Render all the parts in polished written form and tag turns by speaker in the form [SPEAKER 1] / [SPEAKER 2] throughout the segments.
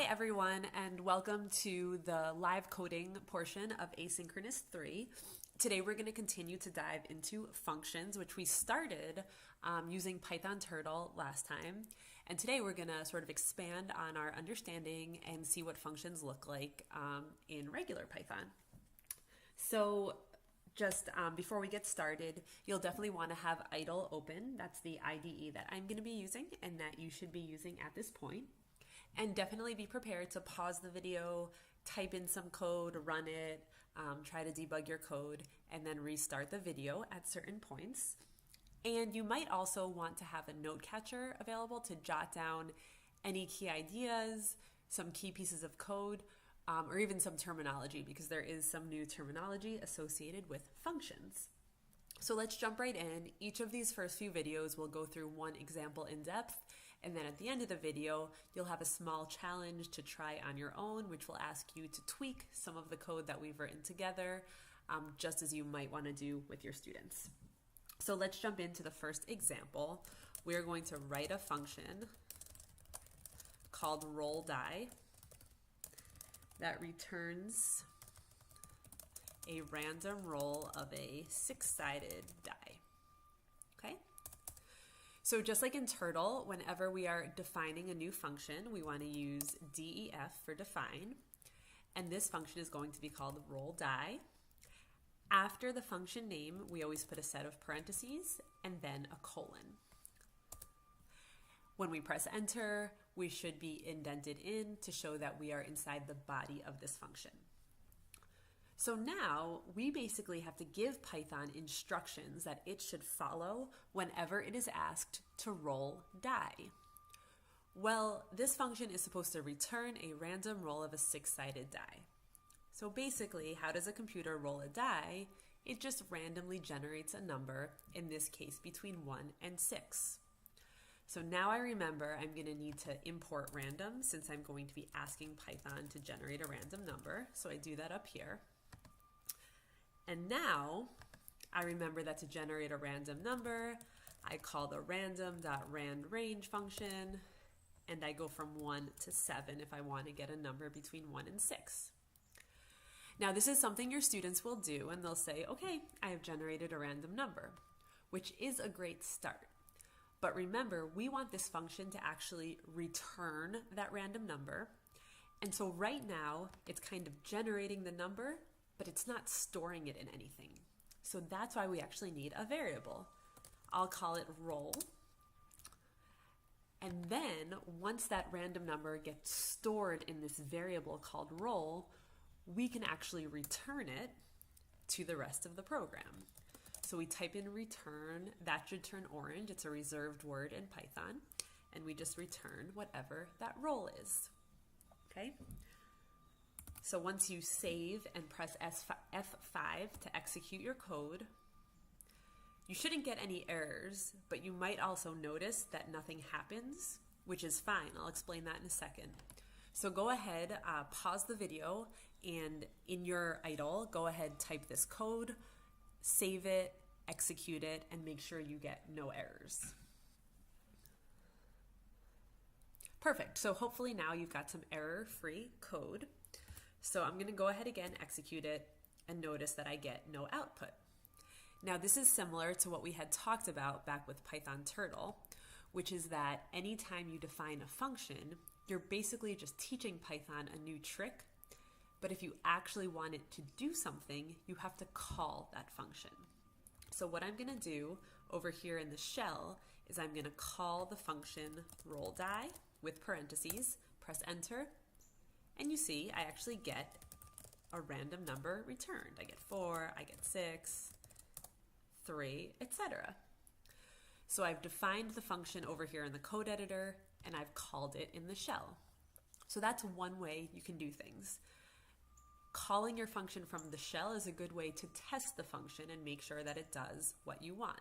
[SPEAKER 1] Hi everyone, and welcome to the live coding portion of Asynchronous 3. Today we're going to continue to dive into functions, which we started using Python Turtle last time. And today we're going to sort of expand on our understanding and see what functions look like in regular Python. So just before we get started, you'll definitely want to have idle open. That's the IDE that I'm going to be using and that you should be using at this point. And definitely be prepared to pause the video, type in some code, run it, try to debug your code, and then restart the video at certain points. And you might also want to have a note catcher available to jot down any key ideas, some key pieces of code, or even some terminology, because there is some new terminology associated with functions. So let's jump right in. Each of these first few videos will go through one example in depth, and then at the end of the video, you'll have a small challenge to try on your own, which will ask you to tweak some of the code that we've written together, just as you might want to do with your students. So let's jump into the first example. We're going to write a function called roll_die that returns a random roll of a six-sided die. Okay? So just like in Turtle, whenever we are defining a new function, we want to use def for define, and this function is going to be called roll_die. After the function name, we always put a set of parentheses and then a colon. When we press enter, we should be indented in to show that we are inside the body of this function. So now we basically have to give Python instructions that it should follow whenever it is asked to roll die. Well, this function is supposed to return a random roll of a six-sided die. So basically, how does a computer roll a die? It just randomly generates a number, in this case between 1 and 6. So now I remember I'm going to need to import random since I'm going to be asking Python to generate a random number. So I do that up here. And now I remember that to generate a random number, I call the random.randRange function, and I go from 1 to 7 if I want to get a number between 1 and 6. Now this is something your students will do, and they'll say, okay, I have generated a random number, which is a great start. But remember, we want this function to actually return that random number. And so right now, it's kind of generating the number, but it's not storing it in anything. So that's why we actually need a variable. I'll call it roll. And then once that random number gets stored in this variable called roll, we can actually return it to the rest of the program. So we type in return, that should turn orange. It's a reserved word in Python. And we just return whatever that roll is. Okay? So once you save and press F5 to execute your code, you shouldn't get any errors, but you might also notice that nothing happens, which is fine. I'll explain that in a second. So go ahead, pause the video, and in your idle, go ahead, type this code, save it, execute it, and make sure you get no errors. Perfect. So hopefully now you've got some error-free code. So I'm going to go ahead again, execute it, and notice that I get no output. Now this is similar to what we had talked about back with Python Turtle, which is that anytime you define a function, you're basically just teaching Python a new trick, but if you actually want it to do something, you have to call that function. So what I'm going to do over here in the shell is I'm going to call the function roll_die with parentheses, press enter, and you see I actually get a random number returned. I get 4, I get 6, 3, etc. So I've defined the function over here in the code editor, and I've called it in the shell. So that's one way you can do things. Calling your function from the shell is a good way to test the function and make sure that it does what you want.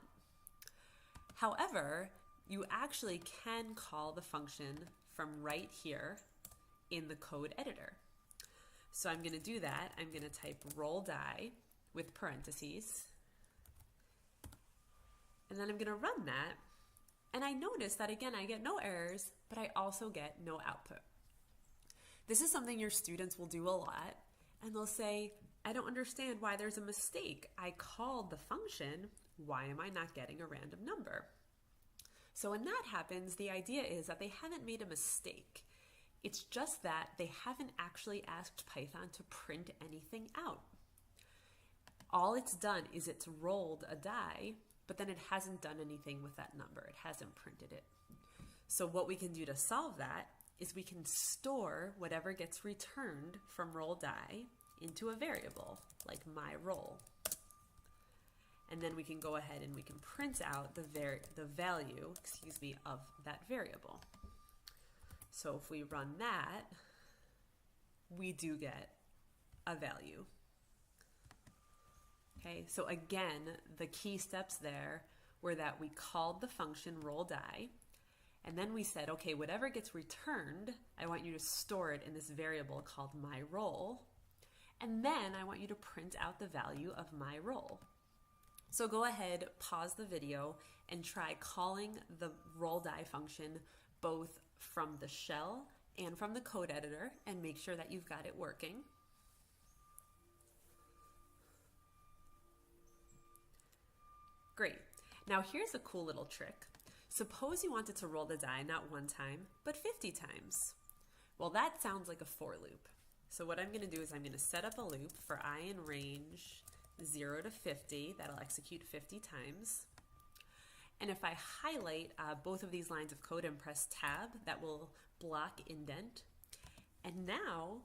[SPEAKER 1] However, you actually can call the function from right here in the code editor. So I'm going to do that. I'm going to type roll_die with parentheses, and then I'm going to run that, and I notice that again I get no errors, but I also get no output. This is something your students will do a lot, and they'll say, I don't understand why there's a mistake. I called the function, why am I not getting a random number? So when that happens, the idea is that they haven't made a mistake. It's just that they haven't actually asked Python to print anything out. All it's done is it's rolled a die, but then it hasn't done anything with that number. It hasn't printed it. So what we can do to solve that is we can store whatever gets returned from roll die into a variable, like my roll. And then we can go ahead and we can print out the value, of that variable. So if we run that, we do get a value. Okay, so again, the key steps there were that we called the function roll die, and then we said, okay, whatever gets returned, I want you to store it in this variable called my roll, and then I want you to print out the value of my roll. So go ahead, pause the video, and try calling the roll die function both from the shell and from the code editor, and make sure that you've got it working. Great. Now here's a cool little trick. Suppose you wanted to roll the die not one time, but 50 times. Well, that sounds like a for loop. So what I'm going to do is I'm going to set up a loop for I in range 0 to 50. That'll execute 50 times. And if I highlight both of these lines of code and press tab, that will block indent. And now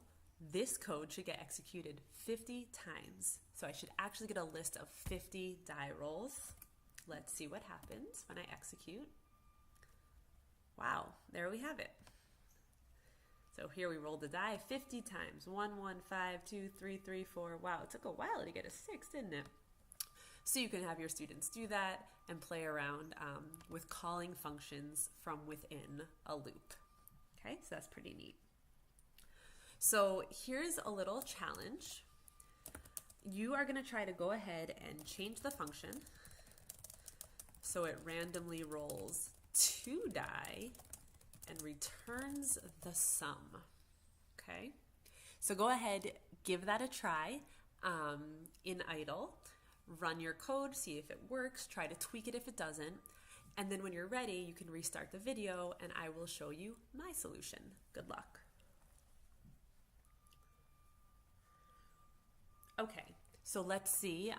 [SPEAKER 1] this code should get executed 50 times. So I should actually get a list of 50 die rolls. Let's see what happens when I execute. Wow, there we have it. So here we rolled the die 50 times. 1, 1, 5, 2, 3, 3, 4. Wow, it took a while to get a 6, didn't it? So you can have your students do that and play around with calling functions from within a loop. Okay, so that's pretty neat. So here's a little challenge. You are going to try to go ahead and change the function so it randomly rolls 2 die and returns the sum. Okay, so go ahead, give that a try in idle. Run your code, see if it works, try to tweak it if it doesn't, and then when you're ready, you can restart the video and I will show you my solution. Good luck. Okay, so let's see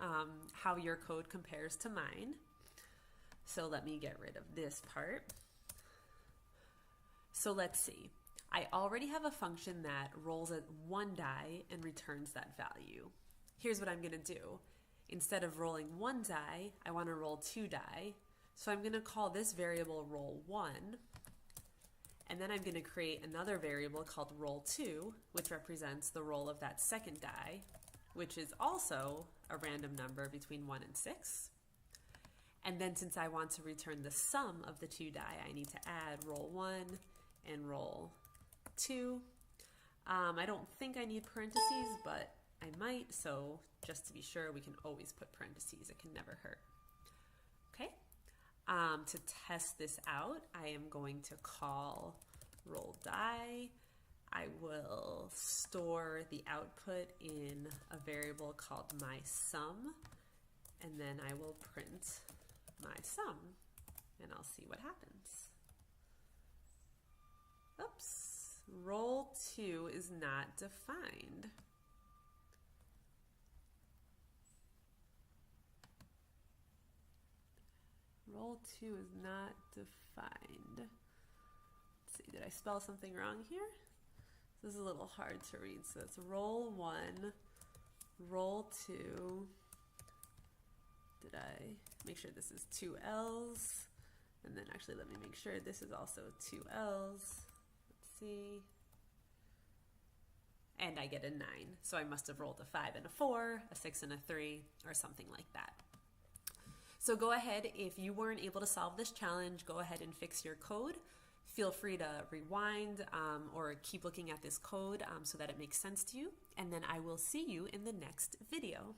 [SPEAKER 1] how your code compares to mine. So let me get rid of this part. So let's see. I already have a function that rolls at 1 die and returns that value. Here's what I'm going to do. Instead of rolling 1 die, I want to roll 2 die. So I'm going to call this variable roll1, and then I'm going to create another variable called roll2, which represents the roll of that second die, which is also a random number between 1 and 6. And then since I want to return the sum of the 2 die, I need to add roll1 and roll2. I don't think I need parentheses, but I might, so just to be sure, we can always put parentheses. It can never hurt. Okay, to test this out, I am going to call roll die. I will store the output in a variable called my sum, and then I will print my sum, and I'll see what happens. Oops, roll2 is not defined. Roll2 is not defined. Let's see, did I spell something wrong here? This is a little hard to read. So it's roll1, roll2. Did I make sure this is 2 L's? And then actually let me make sure this is also 2 L's. Let's see. And I get a 9. So I must have rolled a 5 and a 4, a 6 and a 3, or something like that. So go ahead, if you weren't able to solve this challenge, go ahead and fix your code. Feel free to rewind or keep looking at this code so that it makes sense to you. And then I will see you in the next video.